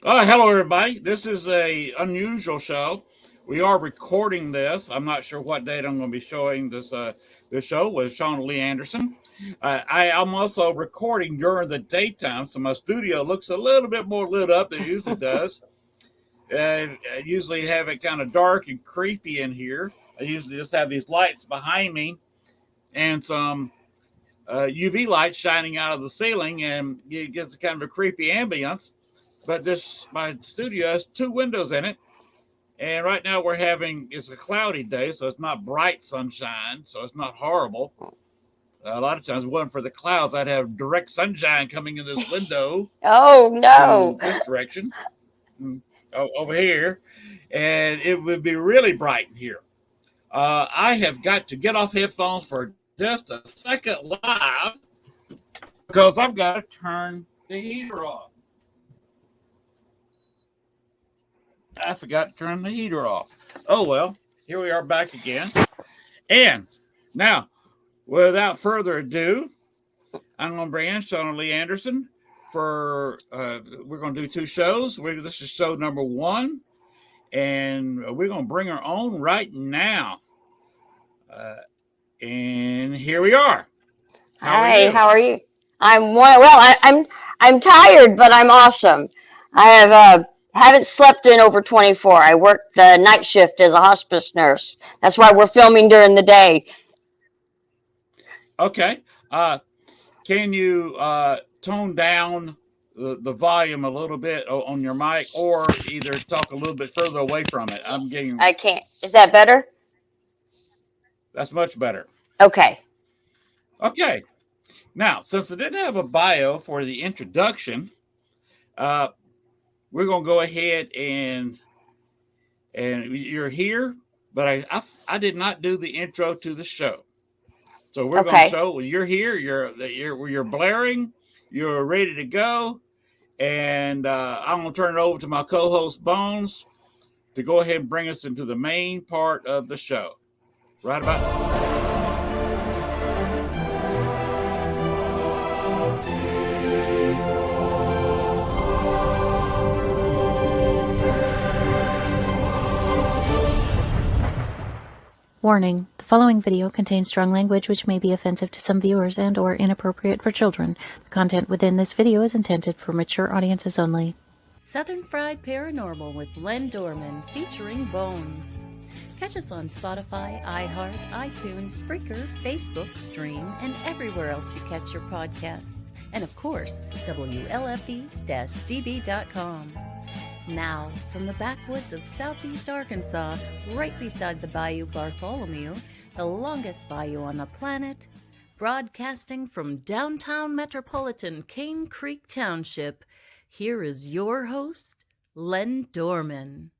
Hello, everybody. This is a unusual show. We are recording this. I'm not sure what date I'm going to be showing this show with Shawna Lee Anderson. I am also recording during the daytime, so my studio looks a little bit more lit up than it usually does. I usually have it kind of dark and creepy in here. I usually just have these lights behind me and some UV lights shining out of the ceiling, and it gets kind of a creepy ambience. But this my studio has two windows in it, and right now it's a cloudy day, so it's not bright sunshine, so it's not horrible. A lot of times, if it wasn't for the clouds, I'd have direct sunshine coming in this window Oh to no. this direction, over here, and it would be really bright in here. I have got to get off headphones for just a second live because I've got to turn the heater off. I forgot to turn the heater off. Oh well, here we are back again. And now, without further ado, I'm going to bring in Shawna Lee Anderson for we're going to do two shows. This is show number one, and we're going to bring her on right now. And here we are. How are Hi, you? how are you? I'm tired, but I'm awesome. I haven't slept in over 24. I work the night shift as a hospice nurse. That's why we're filming during the day. Okay. Can you tone down the volume a little bit on your mic, or either talk a little bit further away from it? I'm Yes, getting I can't. Is that better? That's much better. Okay. Okay. Now, since I didn't have a bio for the introduction, uh, we're going to go ahead and you're here, but I did not do the intro to the show. So we're going to Okay. show when you're here, you're blaring, you're ready to go, and I'm going to turn it over to my co-host Bones to go ahead and bring us into the main part of the show. Right about now. Warning: the following video contains strong language which may be offensive to some viewers and or inappropriate for children. The content within this video is intended for mature audiences only. Southern Fried Paranormal with Len Dorman featuring Bones. Catch us on Spotify, iHeart, iTunes, Spreaker, Facebook, Stream, and everywhere else you catch your podcasts. And of course, WLFE-DB.com. Now, from the backwoods of southeast Arkansas, right beside the Bayou Bartholomew, the longest bayou on the planet, broadcasting from downtown metropolitan Cane Creek Township, here is your host, Len Dorman.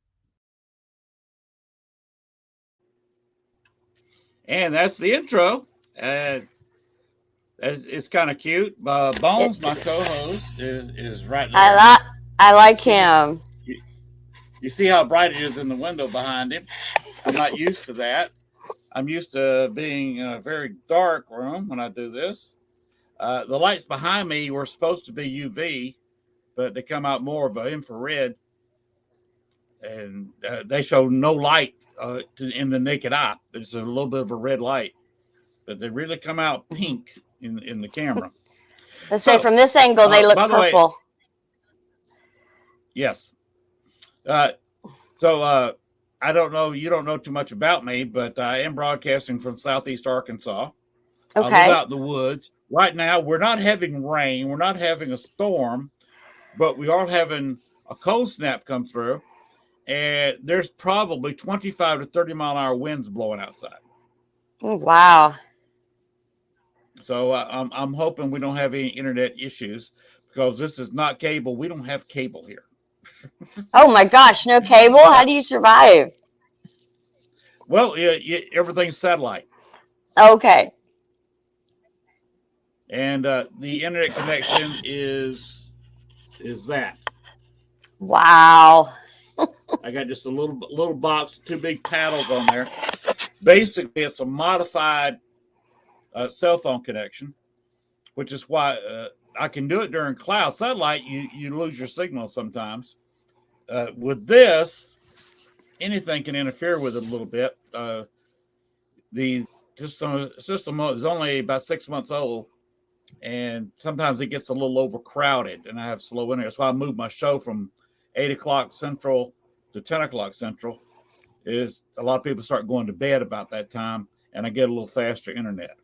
And that's the intro. It's kind of cute. It, Bones, my co-host, is right I there. like I You like see the him. you, you see how bright it is in the window behind him. I'm not used to that. I'm used to being in a very dark room when I do this. The lights behind me were supposed to be UV, but they come out more of an infrared, and they show no light in the naked eye. It's a little bit of a red light, but they really come out pink in the camera. Let's say So, from this angle they look by the way, purple. yes. Uh, so I don't know. You don't know too much about me, but I am broadcasting from southeast Arkansas. I live Okay. out in the woods. Right now, we're not having rain. We're not having a storm, but we are having a cold snap come through, and there's probably 25 to 30-mile-an-hour winds blowing outside. Oh, wow. So I'm hoping we don't have any internet issues because this is not cable. We don't have cable here. Oh my gosh, no cable? Uh, How do you survive? well, everything's satellite, Okay. and the internet connection is that. Wow. I got just a little box, two big paddles on there. Basically, it's a modified cell phone connection, which is why I can do it during cloud satellite. You lose your signal sometimes, with this, anything can interfere with it a little bit. The system is only about 6 months old, and sometimes it gets a little overcrowded, and I have slow internet. So I moved my show from 8 o'clock Central to 10 o'clock Central. Is a lot of people start going to bed about that time, and I get a little faster internet.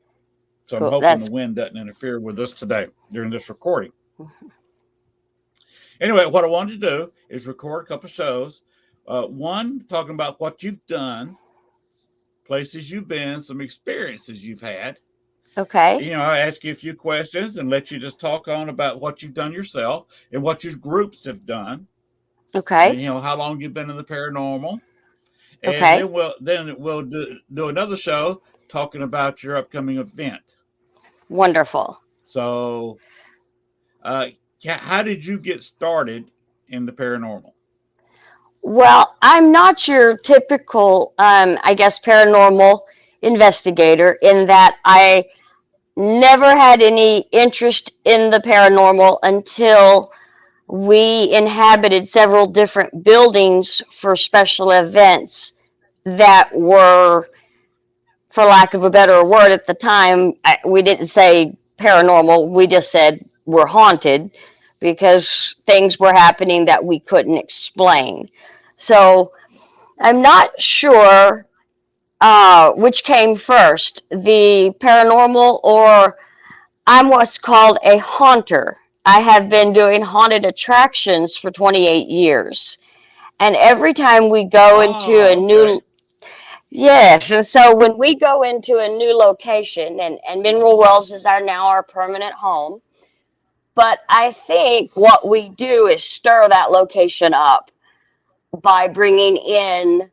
So I'm Cool. hoping the wind doesn't interfere with this today during this recording. Anyway, what I wanted to do is record a couple of shows. One, talking about what you've done, places you've been, some experiences you've had. Okay. I ask you a few questions and let you just talk on about what you've done yourself and what your groups have done. Okay. And, how long you've been in the paranormal. And Okay. then we'll do another show talking about your upcoming event. Wonderful. So, how did you get started in the paranormal? Well, I'm not your typical, I guess, paranormal investigator in that I never had any interest in the paranormal until we inhabited several different buildings for special events that were, for lack of a better word at the time, we didn't say paranormal, we just said we're haunted because things were happening that we couldn't explain. So I'm not sure which came first, the paranormal or I'm what's called a haunter. I have been doing haunted attractions for 28 years. And every time we go into a Okay. new, yes, and so when we go into a new location, and Mineral Wells is now our permanent home, but I think what we do is stir that location up by bringing in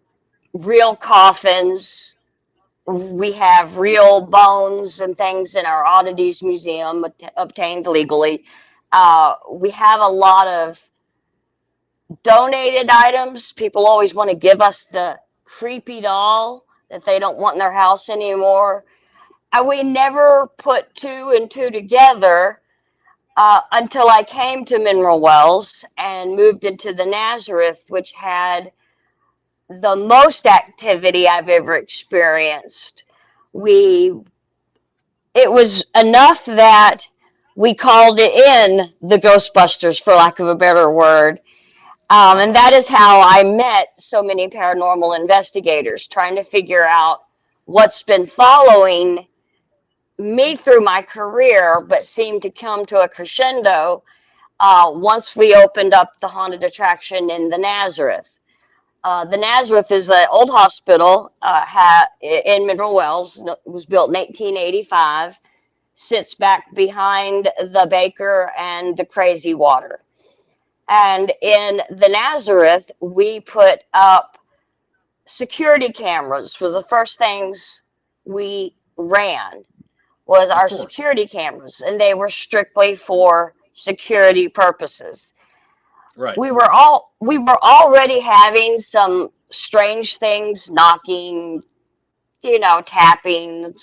real coffins. We have real bones and things in our oddities museum obtained legally. We have a lot of donated items. People always want to give us the creepy doll that they don't want in their house anymore. We never put two and two together until I came to Mineral Wells and moved into the Nazareth, which had the most activity I've ever experienced. It was enough that we called it in the Ghostbusters, for lack of a better word. And that is how I met so many paranormal investigators, trying to figure out what's been following me through my career, but seemed to come to a crescendo once we opened up the haunted attraction in the Nazareth. The Nazareth is an old hospital in Mineral Wells. It was built in 1885, sits back behind the Baker and the Crazy Water. And in the Nazareth, we put up security cameras. Was the first things we ran was Of our course. security cameras, and they were strictly for security purposes. Right. We were already having some strange things, knocking, tapping,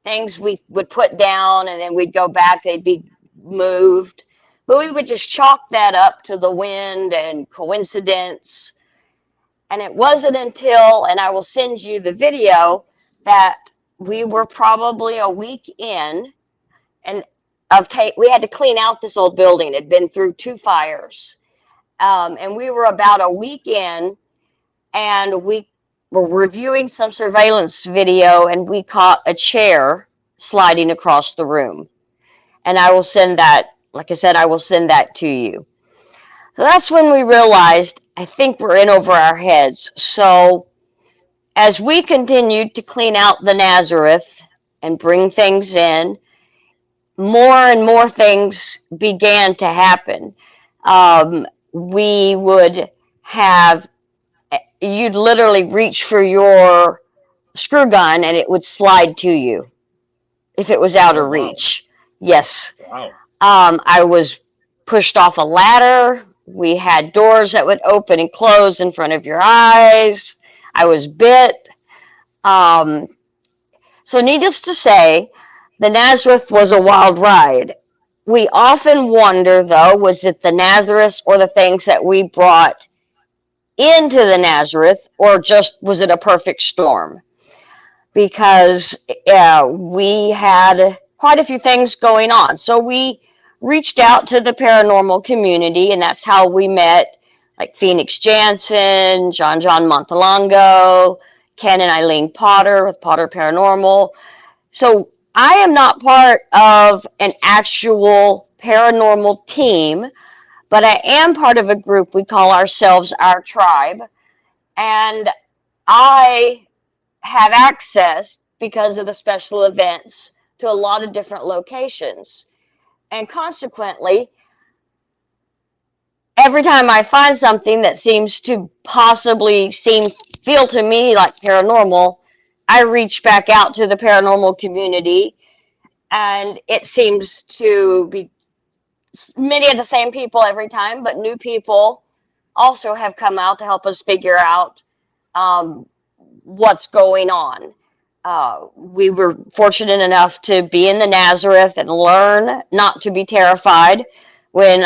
things we would put down and then we'd go back, they'd be moved. But we would just chalk that up to the wind and coincidence. And it wasn't until, and I will send you the video, that we were probably a week in, and we had to clean out this old building. It had been through 2 fires. And we were about a week in, and we were reviewing some surveillance video, and we caught a chair sliding across the room. And I will send that, like I said, I will send that to you. So that's when we realized, I think we're in over our heads. So as we continued to clean out the Nazareth and bring things in, more and more things began to happen. We would have, you'd literally reach for your screw gun and it would slide to you if it was out Oh, of wow. reach. Yes. Wow. I was pushed off a ladder. We had doors that would open and close in front of your eyes. I was bit. So needless to say, the Nazareth was a wild ride. We often wonder, though, was it the Nazareth or the things that we brought into the Nazareth, or just was it a perfect storm? Because we had quite a few things going on. So we reached out to the paranormal community, and that's how we met, like Phoenix Jansen, John Montalongo, Ken and Eileen Potter with Potter Paranormal. So I am not part of an actual paranormal team, but I am part of a group. We call ourselves Our Tribe. And I have access, because of the special events, to a lot of different locations. And consequently, every time I find something that seems to possibly feel to me like paranormal, I reach back out to the paranormal community, and it seems to be many of the same people every time, but new people also have come out to help us figure out what's going on. We were fortunate enough to be in the Nazareth and learn not to be terrified when,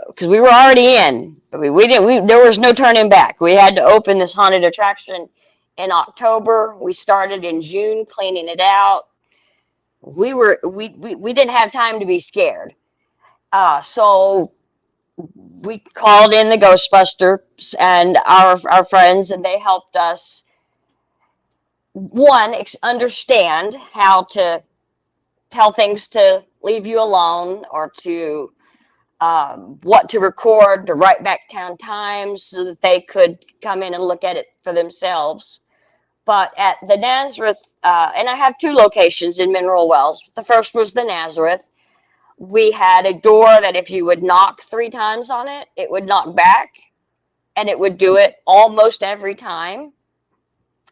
because we were already in. There was no turning back. We had to open this haunted attraction in October. We started in June cleaning it out. We didn't have time to be scared. So we called in the Ghostbusters and our friends, and they helped us, one, understand how to tell things to leave you alone, or to what to record, to write back down times so that they could come in and look at it for themselves. But at the Nazareth, and I have two locations in Mineral Wells. The first was the Nazareth. We had a door that if you would knock 3 times on it, it would knock back, and it would do it almost every time.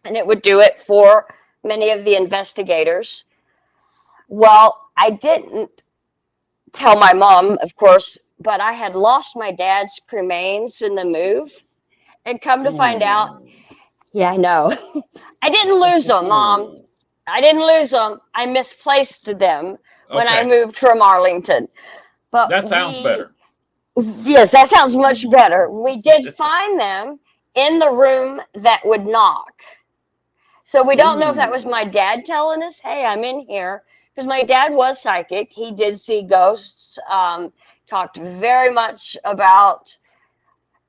And it would do it for many of the investigators. Well, I didn't tell my mom, of course, but I had lost my dad's cremains in the move, and come to find out, yeah, I know. I didn't lose them, Mom. I didn't lose them. I misplaced them when I moved from Arlington. But that sounds better. Yes, that sounds much better. We did find them in the room that would knock. So we don't know if that was my dad telling us, hey, I'm in here. Because my dad was psychic. He did see ghosts. Talked very much about,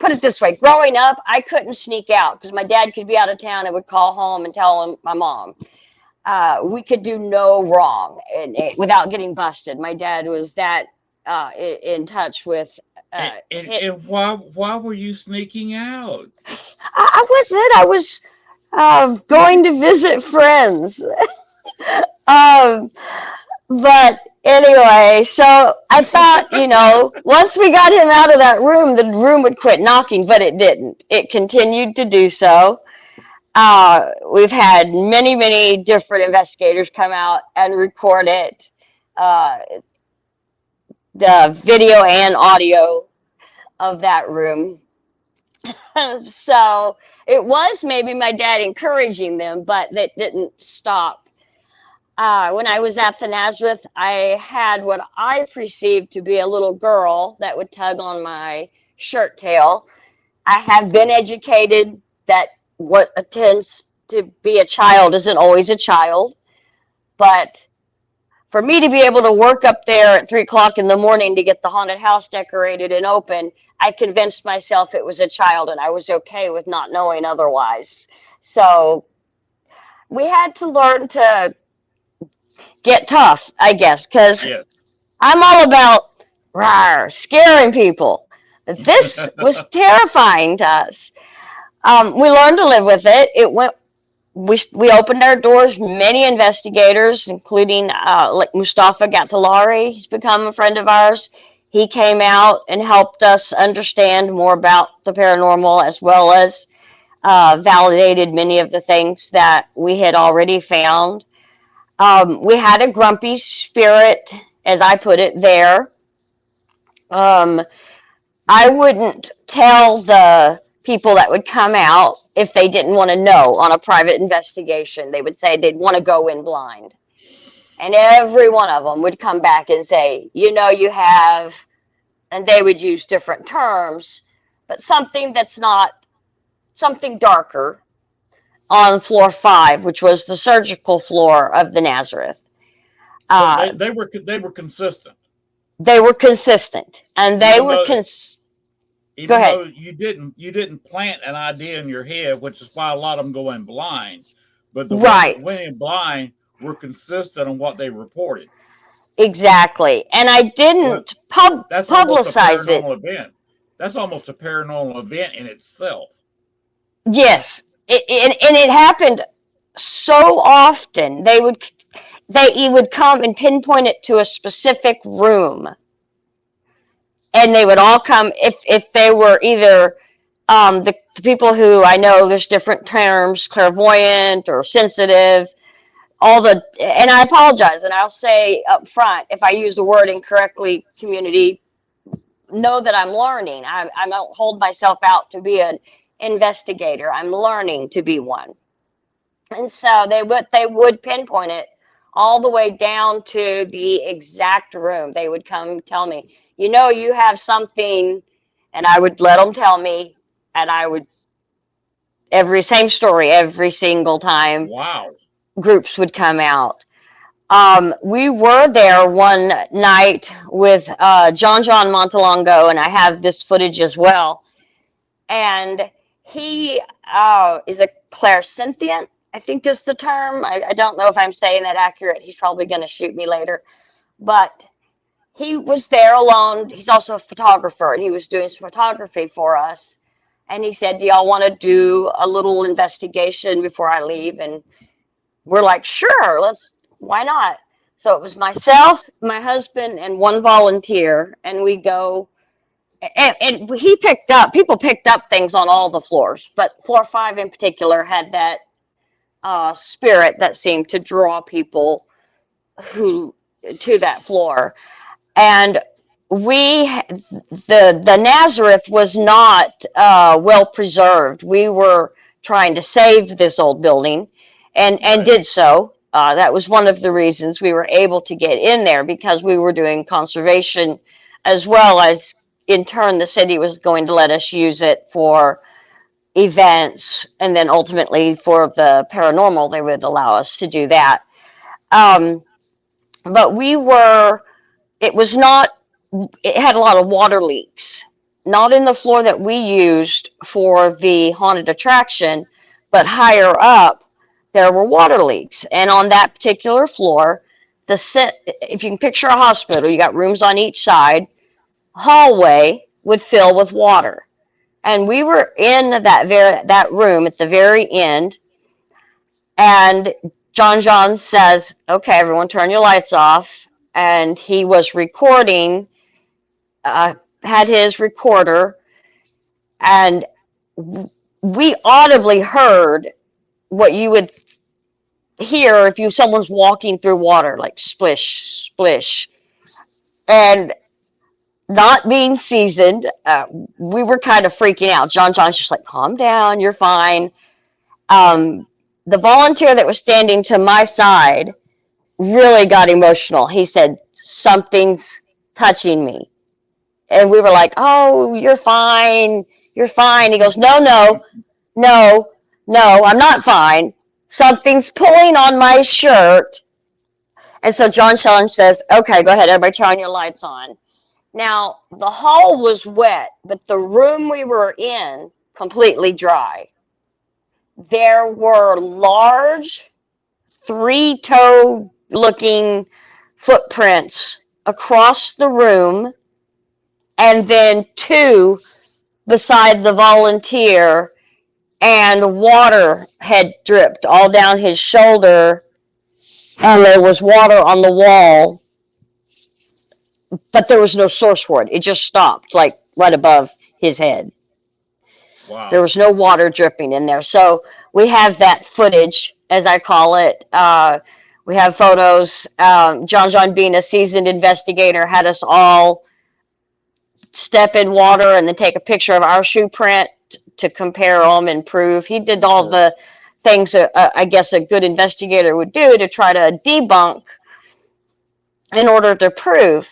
put it this way, growing up, I couldn't sneak out because my dad could be out of town and would call home and tell my mom. We could do no wrong without getting busted. My dad was that in touch with. And why were you sneaking out? I wasn't. I was going to visit friends. But anyway, so I thought, once we got him out of that room, the room would quit knocking, but it didn't. It continued to do so. We've had many, many different investigators come out and record it, the video and audio of that room. So it was maybe my dad encouraging them, but that didn't stop. When I was at the Nazareth, I had what I perceived to be a little girl that would tug on my shirt tail. I have been educated that what tends to be a child isn't always a child. But for me to be able to work up there at 3 o'clock in the morning to get the haunted house decorated and open, I convinced myself it was a child, and I was okay with not knowing otherwise. So we had to learn to get tough, I guess, because I'm all about scaring people. This was terrifying to us. We learned to live with it. We opened our doors. Many investigators, including like Mustafa Gattalari, he's become a friend of ours. He came out and helped us understand more about the paranormal, as well as validated many of the things that we had already found. We had a grumpy spirit, as I put it, there. I wouldn't tell the people that would come out if they didn't want to know on a private investigation. They would say they'd want to go in blind. And every one of them would come back and say, you have, and they would use different terms, but something that's not something darker on floor 5, which was the surgical floor of the Nazareth. So Uh, they were consistent. they were consistent, and they Even were though go even ahead. though you didn't plant an idea in your head, which is why a lot of them go in blind. But the ones that went Right, in blind were consistent on what they reported. exactly. And I Well, didn't that's almost a publicize it. paranormal event. That's almost a paranormal event in itself. Yes, and it happened so often. He would come and pinpoint it to a specific room, and they would all come if they were either the people who I know there's different terms, clairvoyant or sensitive, all the and I apologize and I'll say up front if I use the word incorrectly, community, know that I'm learning. I don't hold myself out to be an investigator. I'm learning to be one. And so they would pinpoint it all the way down to the exact room. They would come tell me, you have something, and I would let them tell me, and I would every same story every single time Wow. groups would come out. We were there one night with John Montalongo, and I have this footage as well. And he is a clairsentient, I think is the term. I don't know if I'm saying that accurate. He's probably going to shoot me later. But he was there alone. He's also a photographer, and he was doing some photography for us. And he said, do y'all want to do a little investigation before I leave? And we're like, sure, why not? So it was myself, my husband, and one volunteer, and we go. And people picked up things on all the floors, but floor 5 in particular had that spirit that seemed to draw people who to that floor. And we the Nazareth was not well preserved. We were trying to save this old building, and Right. did so. That was one of the reasons we were able to get in there, because we were doing conservation, as well as in turn the city was going to let us use it for events, and then ultimately for the paranormal they would allow us to do that. Um, but it was not it had a lot of water leaks, not in the floor that we used for the haunted attraction, but higher up there were water leaks. And on that particular floor, if you can picture a hospital, you got rooms on each side, hallway would fill with water. And we were in that room at the very end, and John says, "Okay, everyone, turn your lights off." And he was recording, had his recorder, and we audibly heard what you would hear if someone's walking through water, like splish, splish. And not being seasoned, we were kind of freaking out. John's just like, calm down, you're fine. The volunteer that was standing to my side really got emotional. He said, something's touching me. And we were like, oh, you're fine. You're fine. He goes, no, no, no, no, I'm not fine. Something's pulling on my shirt. And so John Sean says, okay, go ahead, everybody turn your lights on. Now, the hall was wet, but the room we were in, completely dry. There were large, three-toe looking footprints across the room, and then two beside the volunteer, and water had dripped all down his shoulder, and there was water on the wall, but there was no source for it. It just stopped, like right above his head. There Wow. was no water dripping in there. So we have that footage, as I call it. We have photos. John, being a seasoned investigator, had us all step in water and then take a picture of our shoe print to compare them and prove. He did Of all the course. things I guess a good investigator would do to try to debunk in order to prove.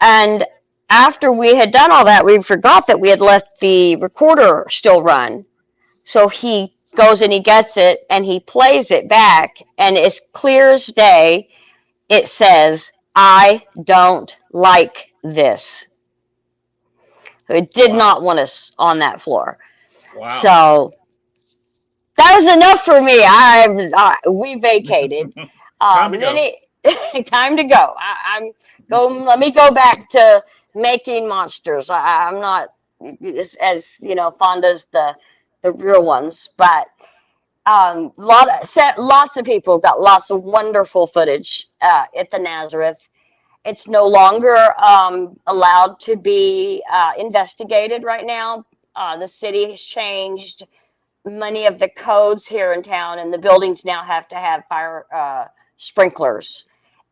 And after we had done all that, we forgot that we had left the recorder still run. So he goes and he gets it and he plays it back, and as clear as day, it says, "I don't like this." So it did Wow. not want us on that floor. Wow. So that was enough for me. We vacated. Time to Then go. time to go. I'm go. Let me go back to making monsters. I'm not as fond as the real ones, but lots of people got lots of wonderful footage at the Nazareth. It's no longer allowed to be investigated right now. The city has changed many of the codes here in town, and the buildings now have to have fire sprinklers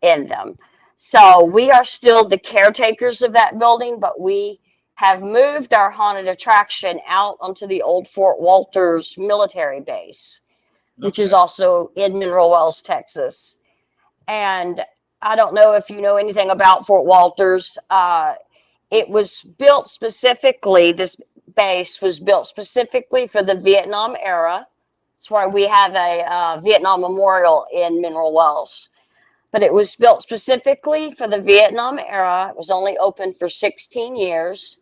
in them. So we are still the caretakers of that building, but we have moved our haunted attraction out onto the old Fort Walters military base, which is Okay. also in Mineral Wells, Texas. And I don't know if you know anything about Fort Walters. It was built specifically, this base was built specifically for the Vietnam era. That's why we have a Vietnam Memorial in Mineral Wells. But it was built specifically for the Vietnam era. It was only open for 16 years.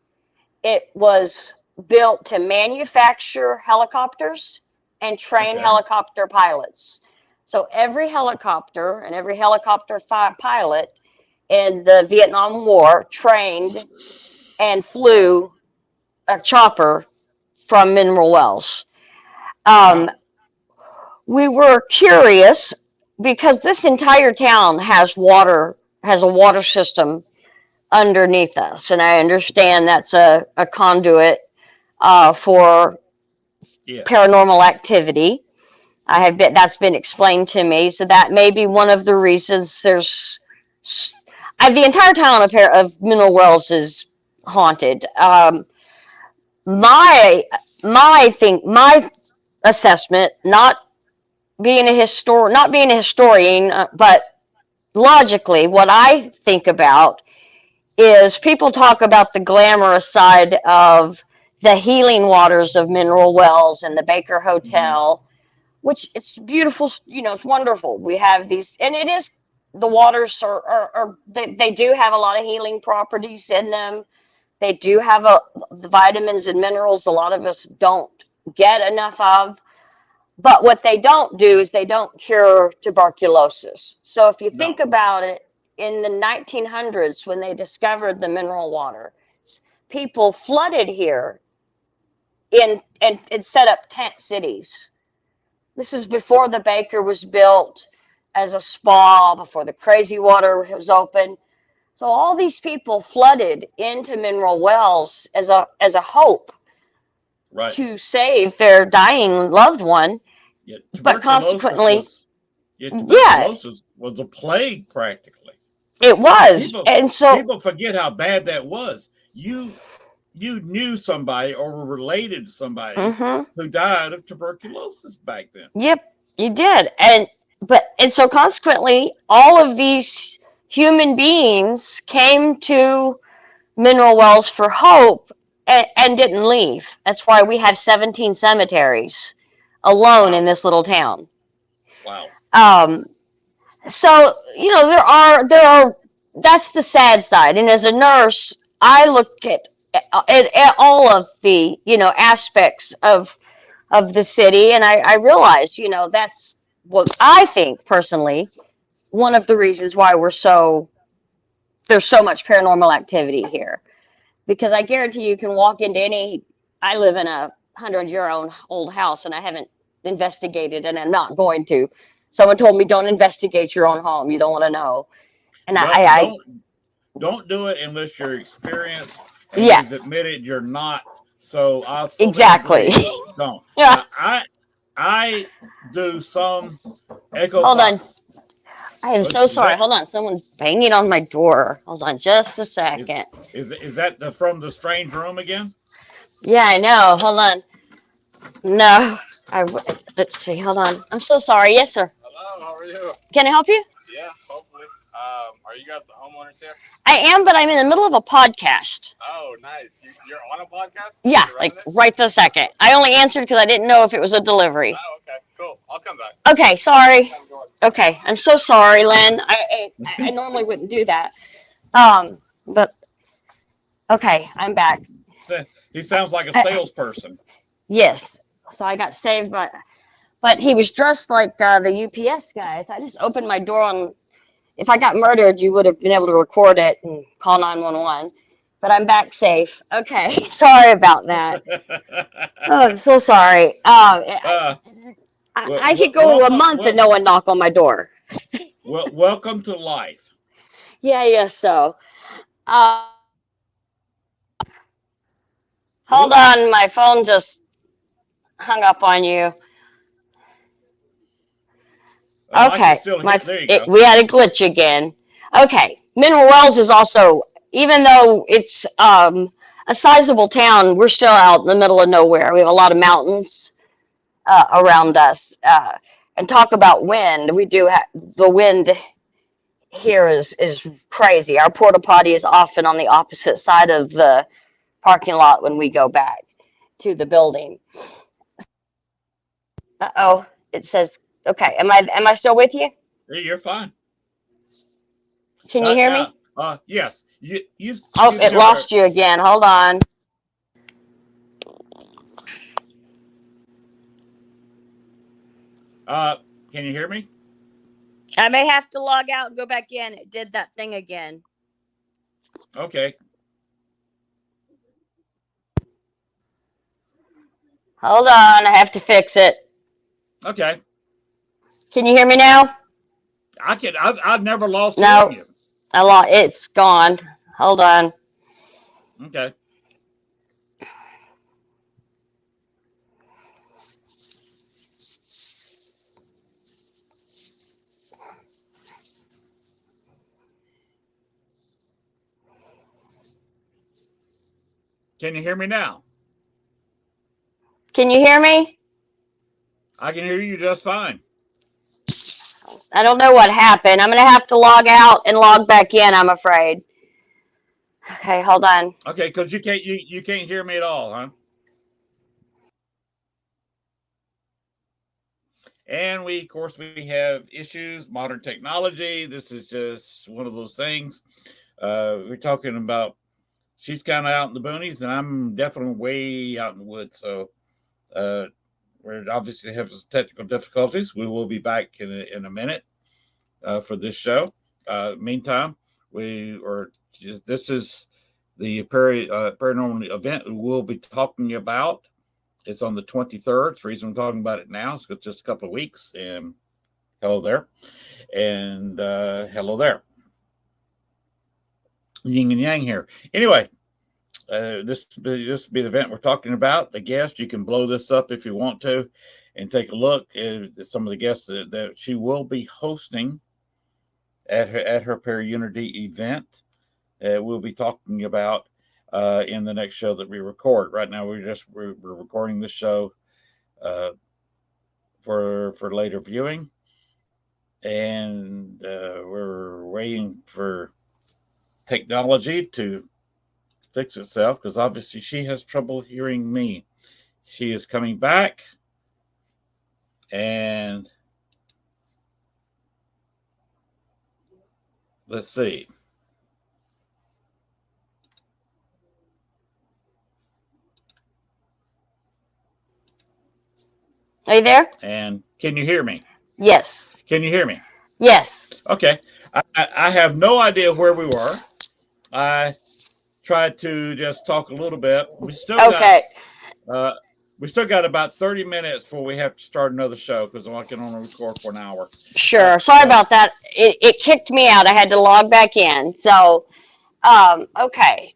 It was built to manufacture helicopters and train Okay. helicopter pilots. So every helicopter and every helicopter pilot in the Vietnam War trained and flew a chopper from Mineral Wells. Wow. We were curious because this entire town has a water system underneath us, and I understand that's a conduit for Yes. paranormal activity. That's been explained to me, so that may be one of the reasons the entire town of Mineral Wells is haunted. My my assessment, not not being a historian, but logically, what I think about is people talk about the glamorous side of the healing waters of Mineral Wells and the Baker Hmm. Hotel, which it's beautiful, it's wonderful. We have these, and it is, the waters they do have a lot of healing properties in them. They do have the vitamins and minerals a lot of us don't get enough of. But what they don't do is they don't cure tuberculosis. So if you think No. about it, in the 1900s, when they discovered the mineral water, people flooded here and set up tent cities. This is before the Baker was built as a spa, before the Crazy Water was open. So all these people flooded into Mineral Wells as a hope Right. to save their dying loved one, Yeah. but consequently, yeah, Tuberculosis was a plague practically. it was. People And so, people forget how bad that was. You knew somebody or were related to somebody mhm, who died of tuberculosis back then. yep, you did. And so consequently, all of these human beings came to Mineral Wells for hope and didn't leave. That's why we have 17 cemeteries alone in Wow. this little town. Wow. Um, so there are that's the sad side. And as a nurse, I look at all of the aspects of the city, and I realize that's what I think personally, one of the reasons why there's so much paranormal activity here, because I guarantee you can walk into any. I live in a 100-year-old house, and I haven't investigated, and I'm not going to. Someone told me, don't investigate your own home, you don't want to know. And Well, I don't do it unless you're experienced and yeah, you've admitted you're not. So I fully exactly. agree. Don't. Yeah, I do some echo hold on, thoughts. I am so Is sorry, that hold on, someone's banging on my door, hold on just a second. is that from the strange room again? Yeah, I know, hold on. No, I let's see, hold on, I'm so sorry. Yes, sir. Hello, how are you? Can I help you? Yeah, hopefully. Are you guys the homeowners here? I am, but I'm in the middle of a podcast. Oh, nice. You're on a podcast? Yeah, You're like running it? right this second. I only answered because I didn't know if it was a delivery. Oh, okay. Cool. I'll come back. Okay, sorry. Okay, I'm so sorry, Lynn. I normally wouldn't do that. But okay, I'm back. He sounds like a I, salesperson. yes. So I got saved, but he was dressed like the UPS guy. So I just opened my door on. If I got murdered, you would have been able to record it and call 911. But I'm back safe. Okay, sorry about that. Oh, I'm so sorry. I could go a month and no one knock on my door. Welcome to life. Yeah, I guess so. Hold on, my phone just hung up on you. Okay, there you go. we had a glitch again. Okay, Mineral Wells is also, even though it's a sizable town, we're still out in the middle of nowhere. We have a lot of mountains around us. And talk about wind, we do have the wind here is crazy. Our porta potty is often on the opposite side of the parking lot when we go back to the building. Uh-oh, it says, okay, am I still with you? You're fine. Can you hear me? Yes. It lost you again. Hold on. Can you hear me? I may have to log out and go back in. It did that thing again. Okay. Hold on, I have to fix it. Okay. Can you hear me now? I've never lost no, you. It's gone. Hold on. Okay. Can you hear me now? Can you hear me? I can hear you just fine. I don't know what happened. I'm going to have to log out and log back in, I'm afraid. Okay, hold on. Okay, because you can't hear me at all, huh? And of course, we have issues, modern technology. This is just one of those things. We're talking about, she's kind of out in the boonies, and I'm definitely way out in the woods. So we're obviously having some technical difficulties. We will be back in a minute for this show. Meantime, this is the paranormal event we'll be talking about. It's on the 23rd. It's the reason I'm talking about it now. It's just a couple of weeks. And hello there. And hello there. Yin and yang here. Anyway, this will be the event we're talking about. The guest, you can blow this up if you want to and take a look at some of the guests that she will be hosting at her Para-Unity event. We'll be talking about in the next show that we record. Right now, we're recording this show for later viewing, and we're waiting for technology to fix itself because obviously she has trouble hearing me. She is coming back, and let's see. Are you there? And can you hear me? Yes. Can you hear me? Yes. Okay. I have no idea where we were. I tried to just talk a little bit. We still got about 30 minutes before we have to start another show because I can only record for an hour. Sure. Sorry about that. It kicked me out. I had to log back in. So, okay.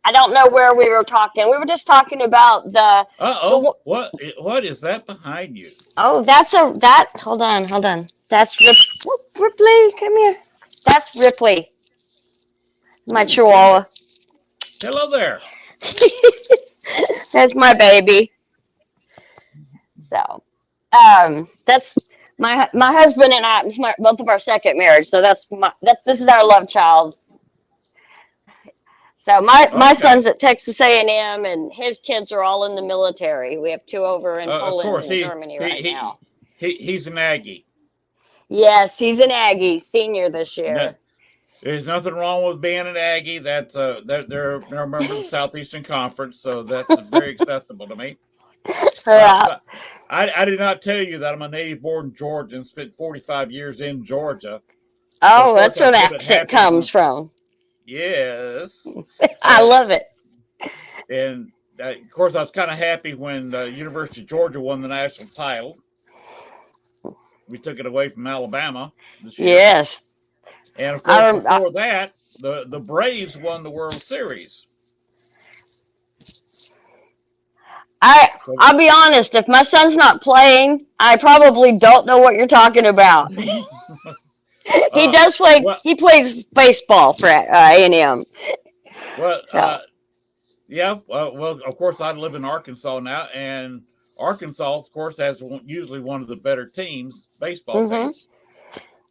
I don't know where we were talking. We were just talking about the. What is that behind you? Oh, hold on. That's Ripley. Come here. That's Ripley. My Chihuahua. Hello there. That's my baby. So, My husband and I, it's both of our second marriage, so this is our love child. So my Okay. son's at Texas A&M, and his kids are all in the military. We have two over in Of Poland course, and Germany right now. he's an Aggie. Yes, he's an Aggie senior this No, year. there's nothing wrong with being an Aggie. That's they're a member of the Southeastern Conference, so that's very acceptable to me. Yeah. But I did not tell you that I'm a native born Georgian, spent 45 years in Georgia. So of Oh, course that's I was where a the little bit accent happy comes when from. yes, I uh, love it. and of course I was kind of happy when University of Georgia won the national title. We took it away from Alabama this year, Yes. and of course I, rem- I before that the Braves won the World Series. I So, I'll be honest. If my son's not playing, I probably don't know what you're talking about. He uh, does play. well, He plays baseball for A&M. well, So. yeah. Well, of course, I live in Arkansas now, and Arkansas, of course, has usually one of the better teams, baseball Hmm. teams.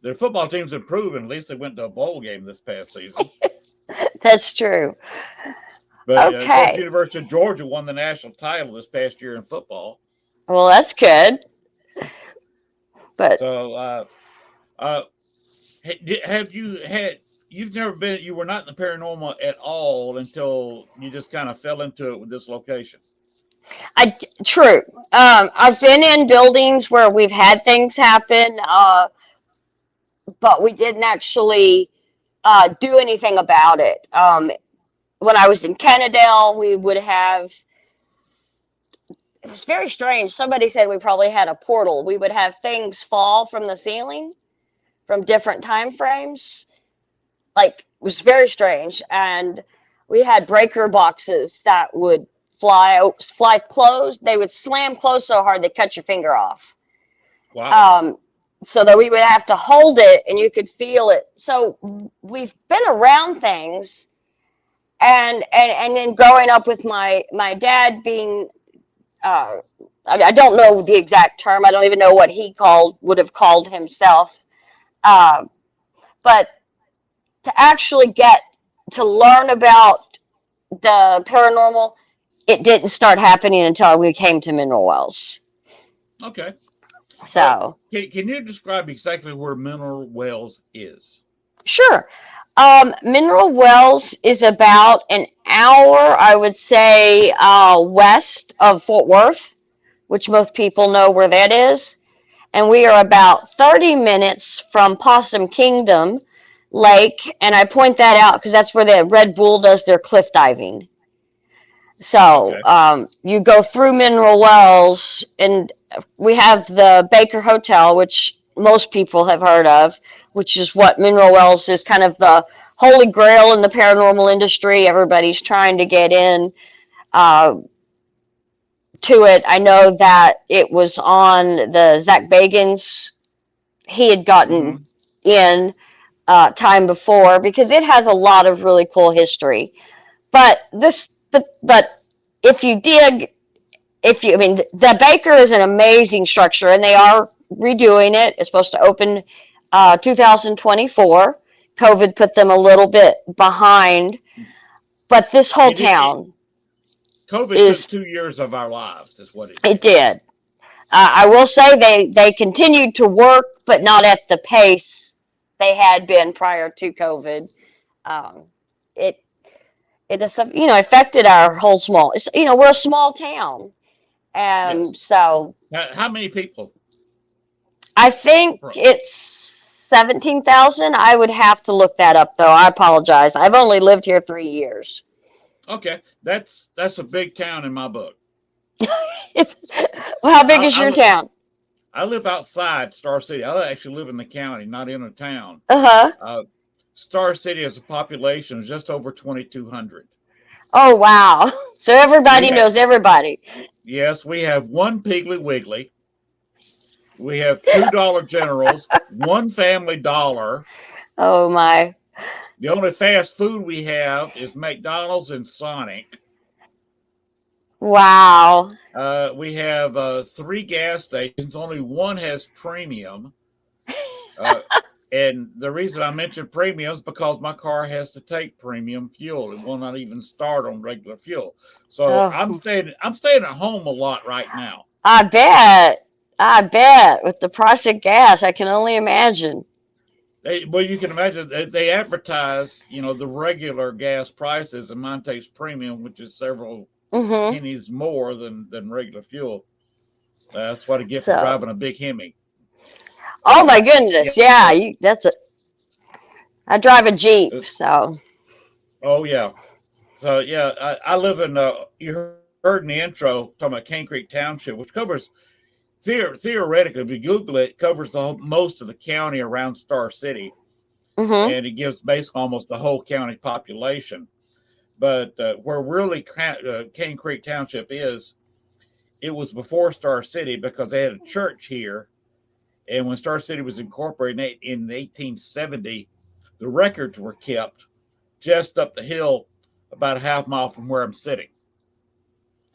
Their football team's improving. At least they went to a bowl game this past season. That's true. But of course, Okay. University of Georgia won the national title this past year in football. Well, that's good. But So, uh, have you had? You've never been. You were not in the paranormal at all until you just kind of fell into it with this location. true. I've been in buildings where we've had things happen, but we didn't actually do anything about it. When I was in Kennedale, we would have. It was very strange. Somebody said we probably had a portal. We would have things fall from the ceiling from different time frames. Like, it was very strange. And we had breaker boxes that would fly closed. They would slam closed so hard they cut your finger off. Wow. Um, so that we would have to hold it and you could feel it. So we've been around things, and then growing up with my dad being I don't know the exact term. I don't even know what he would have called himself. Uh, but to actually get to learn about the paranormal, it didn't start happening until we came to Mineral Wells. Okay. Uh, So, can you describe exactly where Mineral Wells is? sure. Mineral Wells is about an hour, I would say, west of Fort Worth, which most people know where that is. And we are about 30 minutes from Possum Kingdom Lake. And I point that out because that's where the Red Bull does their cliff diving. So Okay. you go through Mineral Wells, and we have the Baker Hotel, which most people have heard of, which is what Mineral Wells is, kind of the holy grail in the paranormal industry. Everybody's trying to get in uh, to it. I know that it was on the Zach Bagans. He had Mm-hmm. gotten in time before because it has a lot of really cool history. But if you dig, I mean, the Baker is an amazing structure, and they are redoing it. It's supposed to open 2024. COVID put them a little bit behind, but this whole It town COVID took is, 2 years of our lives, is what it it did. did. I will say they continued to work, but not at the pace they had been prior to COVID. Um, it it is, affected our whole small. We're a small town, Yes. so Now, how many people? I think it's 17,000. I would have to look that up, though. I apologize. I've only lived here 3 years. Okay, that's a big town in my book. Well, how big I, is your I town? I live outside Star City. I actually live in the county, not in a town. Uh-huh. Uh, Star City has a population of just over 2,200. Oh, wow. So We everybody have knows everybody. yes, we have one Piggly Wiggly. We have $2 Generals, one Family Dollar. Oh, my. The only fast food we have is McDonald's and Sonic. Wow. We have 3 gas stations. Only one has premium. Uh, and the reason I mentioned premium is because my car has to take premium fuel. It will not even start on regular fuel. So I'm Oh, staying. I'm staying at home a lot right now. I bet. I bet. With the price of gas, I can only imagine. Well, you can imagine they advertise, the regular gas prices, and mine takes premium, which is several Mm-hmm. pennies more than regular fuel. That's what I get for So, driving a big Hemi. oh Uh, my yeah. goodness. Yeah, I drive a Jeep, so. Oh yeah. So yeah, I live in. You heard in the intro talking about Cane Creek Township, which covers theoretically, if you Google it, covers most of the county around Star City, Mm-hmm. and it gives basically almost the whole county population. But where really Cane Creek Township is, it was before Star City because they had a church here. And when Star City was incorporated in 1870, the records were kept just up the hill about a half mile from where I'm sitting.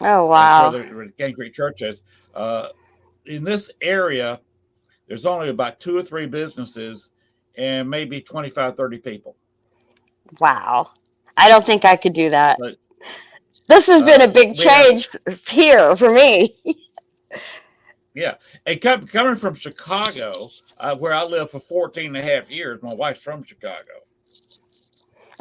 Oh, That's where wow. the Cane Creek Church is. Uh, in this area, there's only about 2 or 3 businesses and maybe 25, 30 people. Wow. I don't think I could do that. But This has been a big we have, change here for me. yeah. And coming from Chicago, where I lived for 14 and a half years, my wife's from Chicago.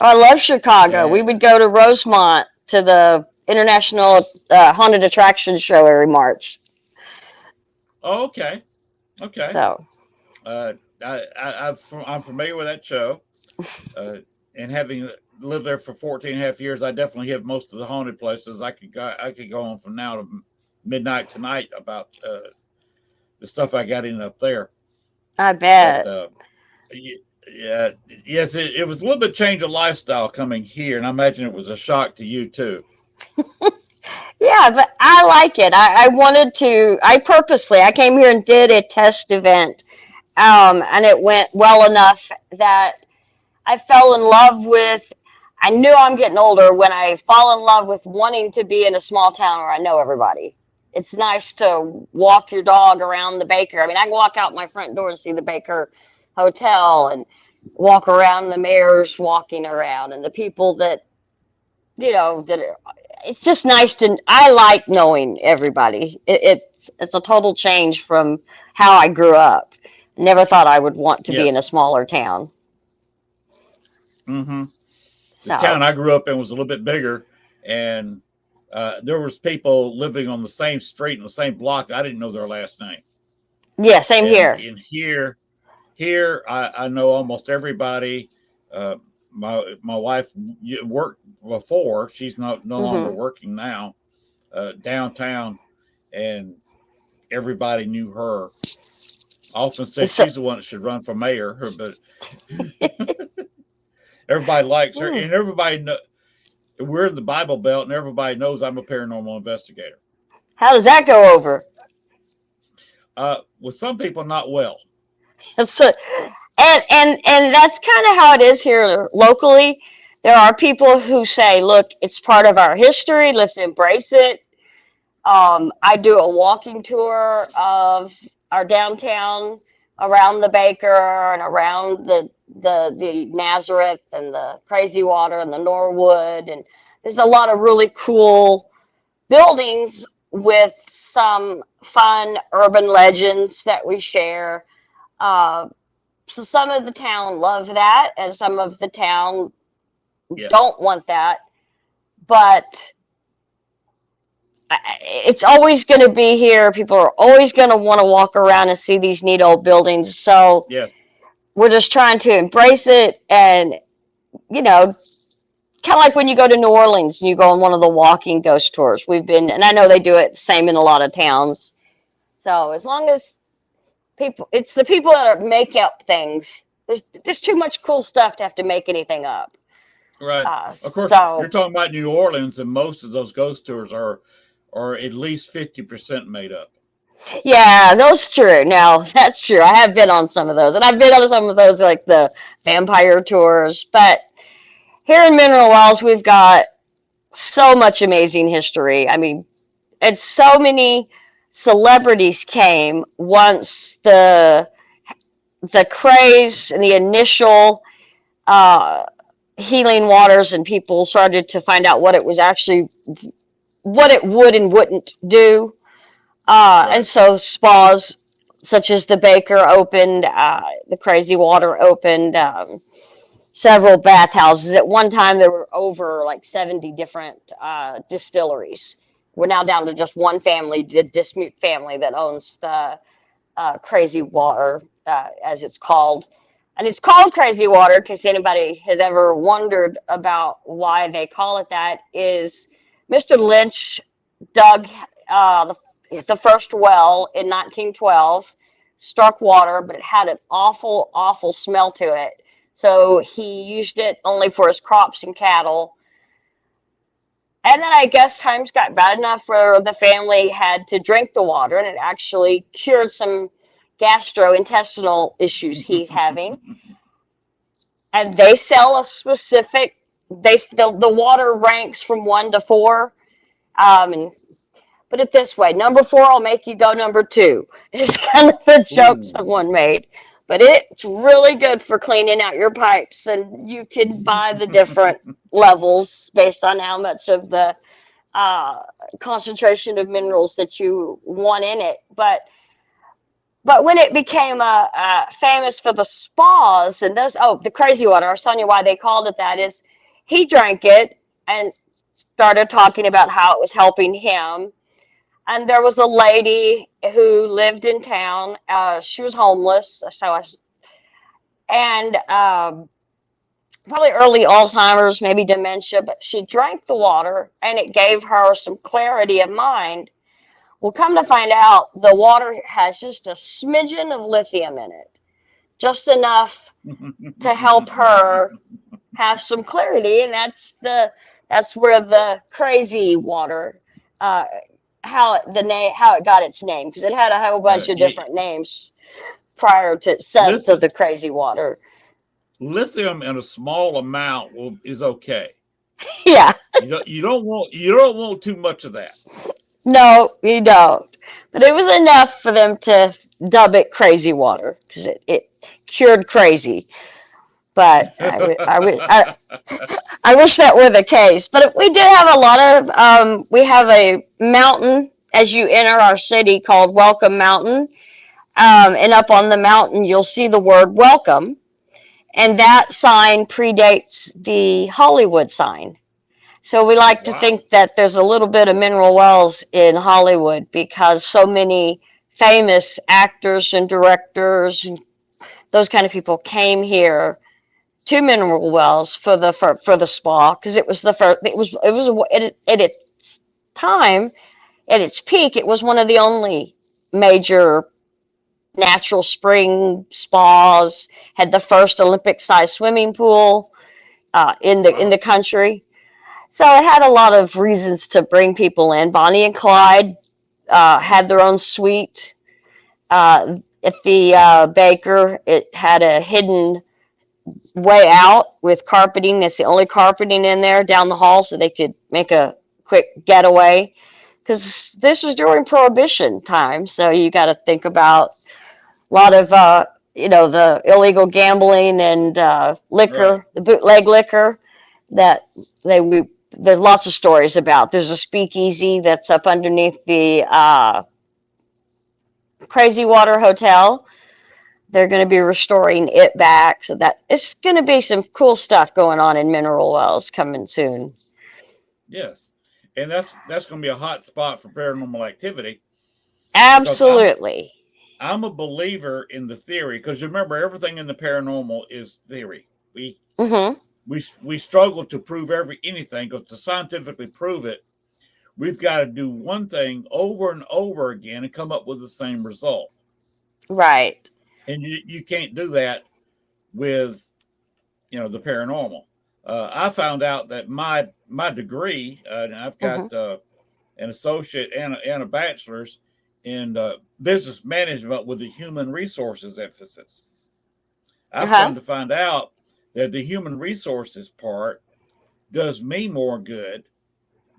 Oh, I love Chicago. We And, would go to Rosemont to the International Haunted Attraction Show every March. oh, okay. Okay. So, Uh, I'm familiar with that show. Uh, and having lived there for 14 and a half years, I definitely hit most of the haunted places. I could go on from now to midnight tonight about the stuff I got in up there. I But bet. yeah, yes, it was a little bit change of lifestyle coming here, and I imagine it was a shock to you too. Yeah, but I like it. I came here and did a test event, and it went well enough that I fell in love with. I knew I'm getting older when I fall in love with wanting to be in a small town where I know everybody. It's nice to walk your dog around the Baker. I mean, I can walk out my front door and see the Baker Hotel and walk around the mayor's walking around and the people that, it's just nice to, I like knowing everybody. It's a total change from how I grew up. Never thought I would want to be in a Yes. smaller town. Mm-hmm. The town So, I grew up in was a little bit bigger, and there was people living on the same street in the same block. I didn't know their last name. yeah, same And here. in here I know almost everybody. Uh, my wife worked before; she's no longer Hmm. working now. Downtown, and everybody knew her. I often said So, she's the one that should run for mayor, but everybody likes her, hmm. and everybody we're in the Bible Belt, and everybody knows I'm a paranormal investigator. How does that go over? With some people, not well. So, and that's kind of how it is here locally. There are people who say, "Look, it's part of our history. Let's embrace it." I do a walking tour of our downtown, around the Baker and around the Nazareth and the Crazy Water and the Norwood, and there's a lot of really cool buildings with some fun urban legends that we share. Uh, so some of the town love that, and some of the town Yes. don't want that. But it's always going to be here. People are always going to want to walk around and see these neat old buildings. So Yes. we're just trying to embrace it, and you know, kind of like when you go to New Orleans and you go on one of the walking ghost tours. We've been, and I know they do it the same in a lot of towns. So as long as people, it's the people that make up things. There's too much cool stuff to have to make anything up. Right. Of course, you're So talking about New Orleans, and most of those ghost tours are at least 50% made up. yeah, that's true. Now that's true. I have been on some of those, and I've been on some of those like the vampire tours. But here in Mineral Wells, we've got so much amazing history. I mean, and so many celebrities came once the craze and the initial uh, healing waters, and people started to find out what it was actually, what it would and wouldn't do. And Right. so spas such as the Baker opened, the Crazy Water opened, several bathhouses. At one time, there were over like 70 different distilleries. We're now down to just one family, the Dismute family, that owns the Crazy Water, as it's called. And it's called Crazy Water, in case anybody has ever wondered about why they call it that, is Mr. Lynch dug the first well in 1912, struck water, but it had an awful, awful smell to it. So he used it only for his crops and cattle. And then I guess times got bad enough where the family had to drink the water, and it actually cured some gastrointestinal issues he's having. And they sell a specific, the water ranks from 1 to 4. And put it this way, number 4 will make you go number 2. It's kind of a joke Ooh. someone made. But it's really good for cleaning out your pipes, and you can buy the different levels based on how much of the uh, concentration of minerals that you want in it. But when it became famous for the spas and those, oh, the Crazy Water, I was telling you why they called it that, is he drank it and started talking about how it was helping him. And there was a lady who lived in town. She was homeless, and probably early Alzheimer's, maybe dementia, but she drank the water and it gave her some clarity of mind. Well, come to find out, the water has just a smidgen of lithium in it, just enough to help her have some clarity, and that's where the Crazy Water, uh, how it got its name, because it had a whole bunch of different names prior to sense of Lithium, the Crazy Water. lithium in a small amount is okay. Yeah, You don't want too much of that. no, you don't. But it was enough for them to dub it Crazy Water because it cured crazy. But I wish that were the case. But we did have a lot of, we have a mountain as you enter our city called Welcome Mountain. And up on the mountain, you'll see the word welcome. And that sign predates the Hollywood sign. So we like to Wow. think that there's a little bit of mineral wells in Hollywood because so many famous actors and directors and those kind of people came here to mineral wells for the spa because it was the first. It was at its time, at its peak, it was one of the only major natural spring spas. Had the first Olympic-sized swimming pool in the Wow. country. So it had a lot of reasons to bring people in. Bonnie and Clyde had their own suite. At the Baker, it had a hidden way out with carpeting. That's the only carpeting in there down the hall, so they could make a quick getaway. Because this was during Prohibition time, so you got to think about a lot of the illegal gambling and Right. liquor, the bootleg liquor that they we there's lots of stories about. There's a speakeasy that's up underneath the Crazy Water Hotel. They're going to be restoring it back, so that it's going to be some cool stuff going on in Mineral Wells coming soon. Yes. And that's going to be a hot spot for paranormal activity because Absolutely. I'm a believer in the theory because remember everything in the paranormal is theory. We Mm-hmm. we struggle to prove anything because to scientifically prove it, we've got to do one thing over and over again and come up with the same result. Right. And you can't do that with the paranormal. I found out that my degree, I've Mm-hmm. got an associate and a bachelor's in business management with a human resources emphasis. I've Uh-huh. come to find out that the human resources part does me more good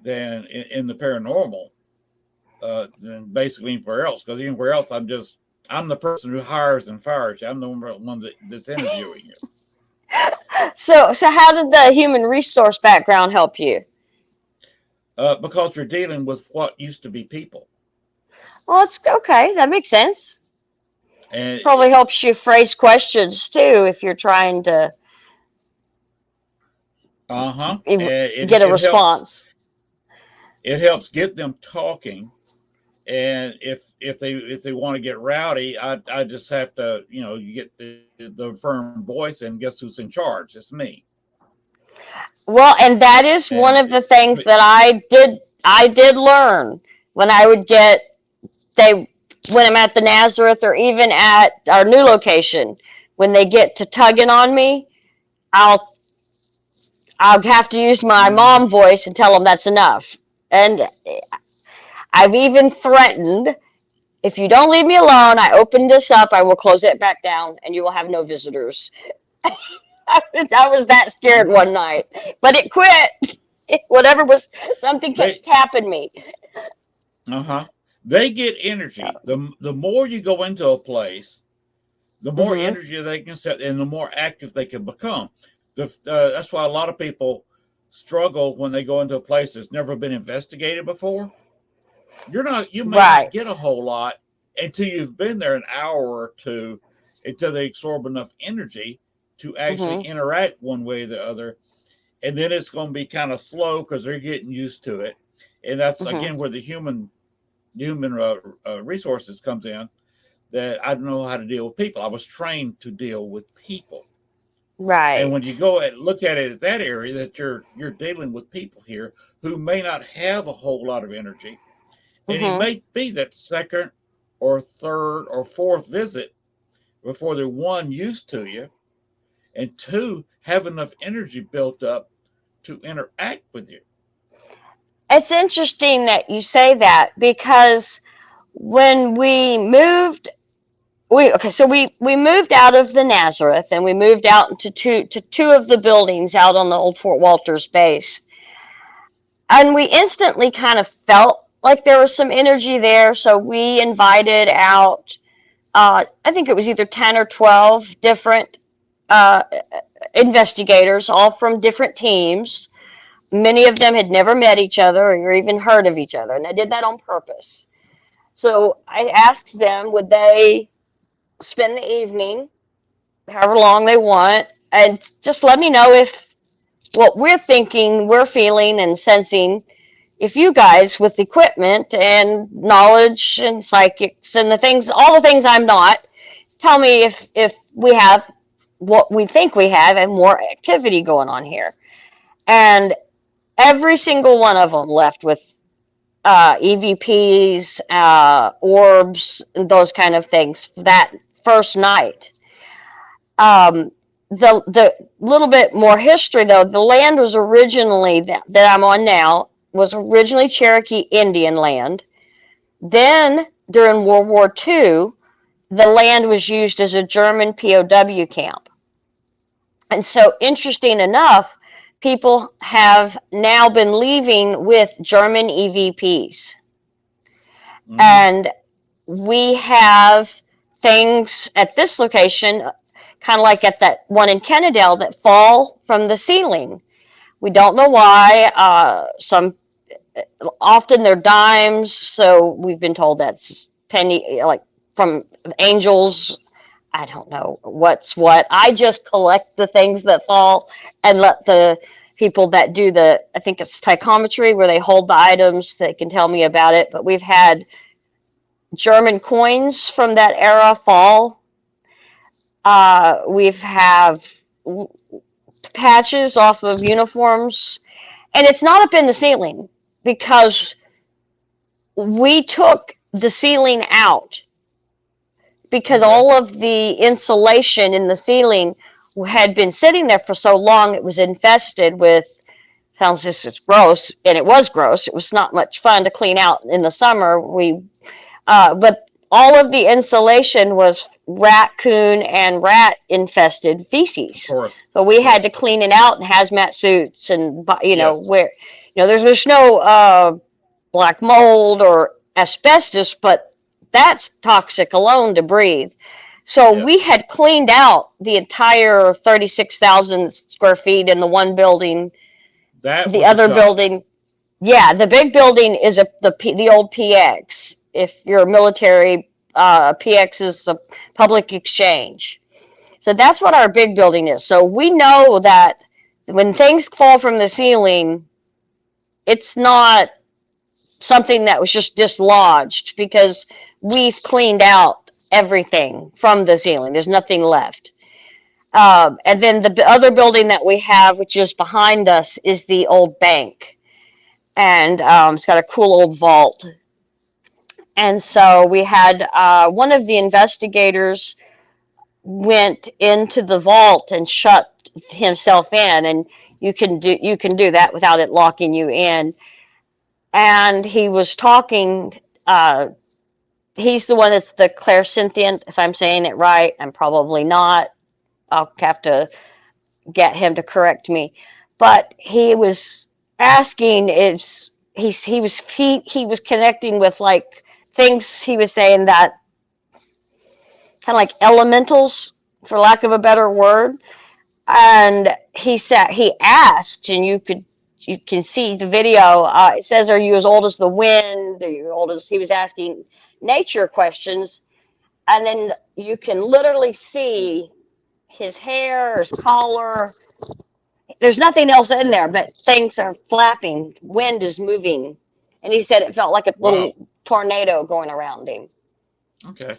than in the paranormal than basically anywhere else. Because anywhere else, I'm the person who hires and fires you. I'm the one that's interviewing you. So how did the human resource background help you? Because you're dealing with what used to be people, Well, it's okay. That makes sense. and Probably helps you phrase questions too if you're trying to get a it helps. response. It helps get them talking. And if they want to get rowdy, I just have to, you get the firm voice, and guess who's in charge? It's me. Well, and that is one And of the things that I did learn when I would get they when I'm at the Nazareth or even at our new location, when they get to tugging on me, I'll I'll have to use my Mhm. mom voice and tell them that's enough. And I've even threatened, if you don't leave me alone, I open this up, I will close it back down, and you will have no visitors. I was that scared Mhm. one night, but it quit. Whatever was, something kept They tapping me. uh-huh. They get energy. The more you go into a place, the more Hmm. energy they can set, and the more active they can become. That's why a lot of people struggle when they go into a place that's never been investigated before. You may not Right. get a whole lot until you've been there an hour or two, until they absorb enough energy to actually Hmm. interact one way or the other. And then it's going to be kind of slow because they're getting used to it. And that's Hmm. again where the human resources comes in. That I don't know how to deal with people. I was trained to deal with people. And Right. when you go and look at it at that area, that you're dealing with people here who may not have a whole lot of energy, and it Hmm. may be that second or third or fourth visit before they're one used to you, and two have enough energy built up to interact with you. It's interesting that you say that because when we moved, we moved out of the Nazareth and we moved out into two of the buildings out on the old Fort Walters base, and we instantly kind of felt like there was some energy there. So we invited out, I think it was either 10 or 12 different uh, investigators, all from different teams. Many of them had never met each other or even heard of each other, and I did that on purpose. So I asked them, would they spend the evening, however long they want, and just let me know if what we're thinking, we're feeling, and sensing, if you guys with equipment and knowledge and psychics and all the things I'm not, tell me if we have what we think we have and more activity going on here. And every single one of them left with EVPs, orbs, those kind of things that first night. Um, the little bit more history though, the land was originally that I'm on now was originally Cherokee Indian land. Then during World War II, the land was used as a German POW camp. And so, interesting enough, people have now been leaving with German EVPs. Mm-hmm. And we have things at this location, kind of like at that one in Kennedale, that fall from the ceiling. We don't know why. Some often they're dimes, so we've been told that's penny, like from angels. I don't know what's what. I just collect the things that fall and let the people that do I think it's psychometry, where they hold the items, they can tell me about it. But we've had German coins from that era fall. We've have patches off of uniforms, and it's not up in the ceiling because we took the ceiling out because Okay. all of the insulation in the ceiling had been sitting there for so long it was infested with, sounds just as gross, and it was gross. It was not much fun to clean out in the summer. But all of the insulation was raccoon and rat infested Of feces. course. So we had to Yes. clean it out in hazmat suits, and Yes. where there's no black mold or asbestos, but that's toxic alone to breathe. So we Yes. had cleaned out the entire 36,000 square feet in the one building. That The was a other job. building, yeah, the big building is the old PX. If you're military, PX is the public exchange. So that's what our big building is. So we know that when things fall from the ceiling, it's not something that was just dislodged because we've cleaned out everything from the ceiling. There's nothing left. And then the other building that we have, which is behind us, is the old bank. And it's got a cool old vault. And so we had one of the investigators went into the vault and shut himself in, and you can do that without it locking you in. And he was talking. He's the one that's the clairsentient, if I'm saying it right. I'm probably not. I'll have to get him to correct me. But he was asking if he was connecting with like things he was saying that kind of like elementals, for lack of a better word. And he asked, and you can see the video. It says, "Are you as old as the wind? Are you old as?" He was asking nature questions, and then you can literally see his hair, his collar. There's nothing else in there, but things are flapping. Wind is moving, and he said it felt like a Wow. little tornado going around him. Okay.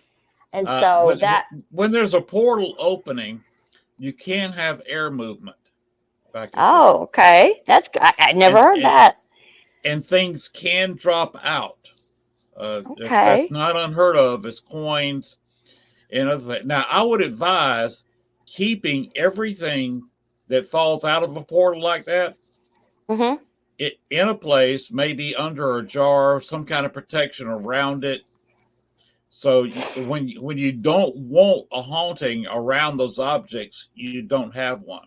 And Uh, so when that, when there's a portal opening, you can have air movement back and oh, forth, okay, I never and heard and that. and things can drop out. That's Okay. not unheard of as coins and other things. Now, I would advise keeping everything that falls out of a portal like that Mhm. it in a place, maybe under a jar, some kind of protection around it. So when you don't want a haunting around those objects, you don't have one.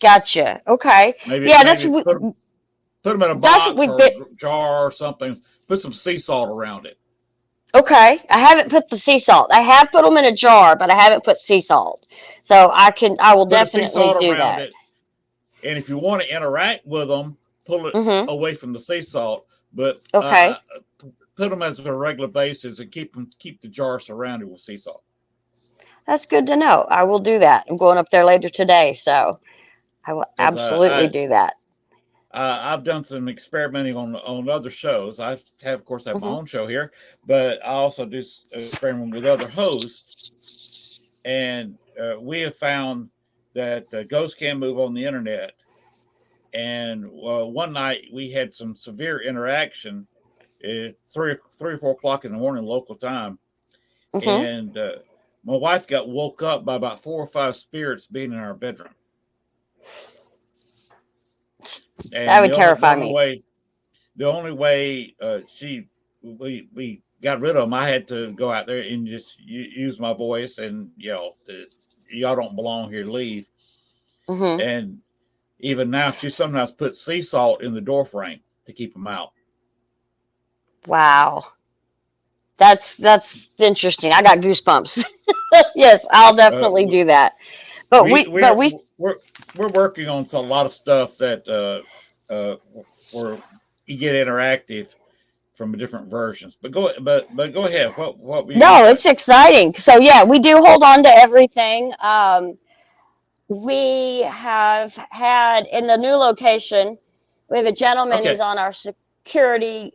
Gotcha. Okay. Maybe Yeah, maybe put them in a that's what box we've or been. a jar or something. Put some sea salt around it. Okay, I haven't put the sea salt. I have put them in a jar, but I haven't put sea salt. So I will Put a sea definitely salt do around that. it, and if you want to interact with them, pull it Mhm. away from the sea salt. But Okay. put them as a regular basis and keep the jar surrounded with sea salt. That's good to know. I will do that. I'm going up there later today, so I will Because absolutely do that. I've done some experimenting on other shows. Of course, have my Mhm. own show here, but I also do experiment with other hosts, and we have found that ghosts can move on the internet. And one night we had some severe interaction at 3 or 4 o'clock in the morning local time, Mhm. and my wife got woke up by about 4 or 5 spirits being in our bedroom. That And would terrify me. the only way she we got rid of them, I had to go out there and just use my voice and yell, "Y'all don't belong here, leave!" Mhm. And even now, she sometimes puts sea salt in the door frame to keep them out. Wow. That's interesting. I got goosebumps. Yes, I'll Uh, definitely do that. But we we but we're we we're we're working on a lot of stuff that where you get interactive from different versions. But go ahead. What were you going to No, say? it's exciting. So yeah, we do hold on to everything. We have had in the new location, we have a gentleman Okay. who's on our security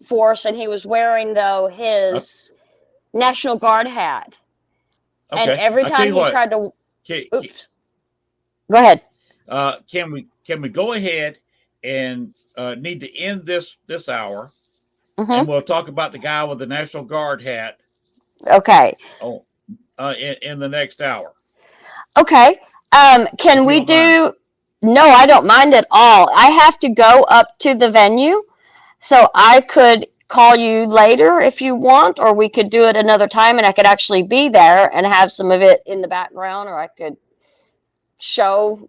force, and he was wearing though Uh, his National Guard hat. And okay. every I tell time you he what. tried to, Can, oops, go ahead. can we go ahead and need to end this hour, and Hmm. we'll talk about the guy with the National Guard hat. Okay. Oh, in the next hour, Okay. Can if you we don't mind. do? No, I don't mind at all. I have to go up to the venue, so I could call you later if you want, or we could do it another time and I could actually be there and have some of it in the background, or I could show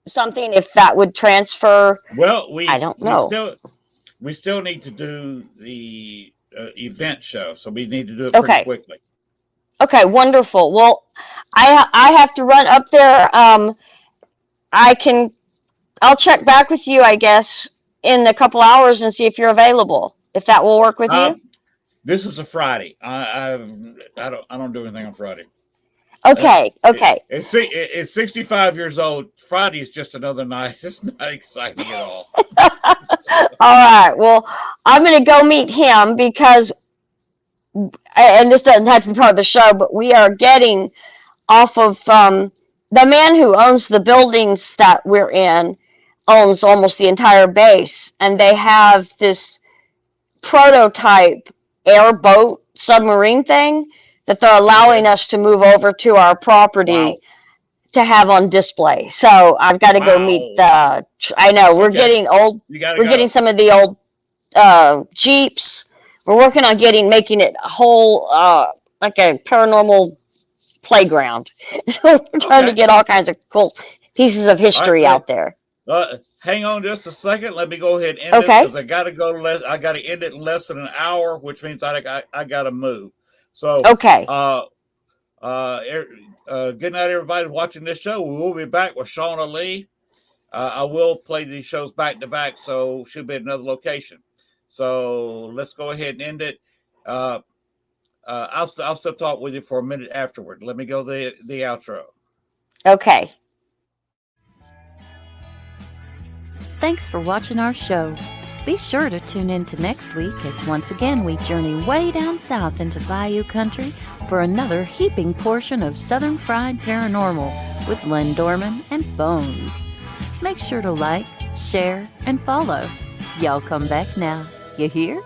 something if that would transfer. Well, I don't we know. still we still need to do the event show, so we need to do it pretty Okay. quickly. Okay, wonderful. Well, I have to run up there. I'll check back with you, I guess, in a couple hours and see if you're available. If that will work with you. This is a Friday. I don't do anything on Friday. Okay. It's 65 years old. Friday is just another night. It's not exciting at all. All right. Well, I'm going to go meet him because, and this doesn't have to be part of the show, but we are getting off of the man who owns the buildings that we're in owns almost the entire base, and they have this prototype airboat submarine thing that they're allowing us to move over to our property to have on display. So I've got to go meet the. I know we're getting old. We're getting some of the old Jeeps. We're working on making it a whole like a paranormal playground. We're trying to get all kinds of cool pieces of history out there. Hang on just a second. Let me go ahead and end this because I got to go. I got to end it in less than an hour, which means I got to move. So okay. Good night, everybody watching this show. We will be back with Shawna Lee. I will play these shows back to back, so she'll be at another location. So let's go ahead and end it. I'll still talk with you for a minute afterward. Let me go the outro. Okay. Thanks for watching our show. Be sure to tune in to next week as once again we journey way down south into Bayou Country for another heaping portion of Southern Fried Paranormal with Len Dorman and Bones. Make sure to like, share, and follow. Y'all come back now. You hear?